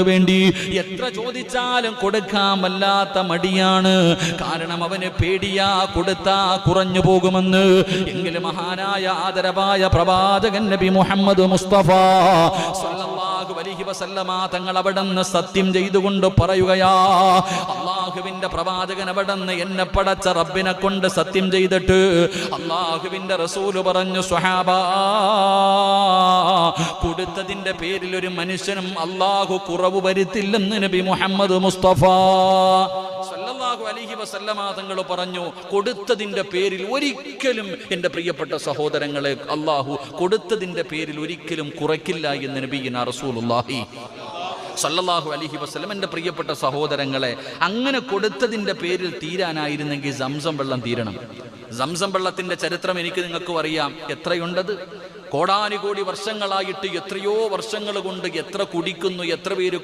വേണ്ടി എത്ര ചോദിച്ചാലും കൊടുക്കാൻ വല്ലാത്ത മടിയാണ്. കാരണം അവന് പേടിയാ, കൊടുത്താ കുറഞ്ഞു പോകുമെന്ന്. എങ്കിലും മഹാനായ ആദരവായ പ്രവാചകൻ നബി മുഹമ്മദ് മുസ്തഫ സ്വല്ലല്ലാഹു അലൈഹി വസല്ലമ തങ്ങൾ അവിടുന്ന് സത്യം ചെയ്തുകൊണ്ട് പറയുകയാ, അള്ളാഹുവിന്റെ പ്രവാചകൻ അവിടുന്ന് എന്നെ പടച്ച റബ്ബിനെ കൊണ്ട് സത്യം ചെയ്തിട്ട് അള്ളാഹുവിന്റെ റസൂല് പറഞ്ഞു, സ്വഹാബാ, കൊടുത്തതിന്റെ പേരിൽ ഒരു മനുഷ്യനും അള്ളാഹു കുറവ് വരുത്തില്ലെന്ന് നബി മുഹമ്മദ് മുസ്തഫ സല്ലല്ലാഹു അലൈഹി വസല്ലമ തങ്ങൾ പറഞ്ഞു. കൊടുത്തതിന്റെ പേരിൽ ഒരിക്കലും, എൻ്റെ പ്രിയപ്പെട്ട സഹോദരങ്ങളെ, അള്ളാഹു കൊടുത്തതിന്റെ പേരിൽ ഒരിക്കലും കുറയ്ക്കില്ല എന്ന് നബിയിന റസൂലുള്ളാഹി സല്ലല്ലാഹു അലൈഹി വസല്ലം. എൻ്റെ പ്രിയപ്പെട്ട സഹോദരങ്ങളെ, അങ്ങനെ കൊടുത്തതിന്റെ പേരിൽ തീരാനായിരുന്നെങ്കിൽ സംസം വെള്ളം തീരണം. സംസം വെള്ളത്തിന്റെ ചരിത്രം എനിക്ക് നിങ്ങൾക്കും അറിയാം. എത്രയുണ്ടത്? കോടാനുകോടി വർഷങ്ങളായിട്ട്, എത്രയോ വർഷങ്ങൾ കൊണ്ട് എത്ര കുടിക്കുന്നു, എത്ര പേര്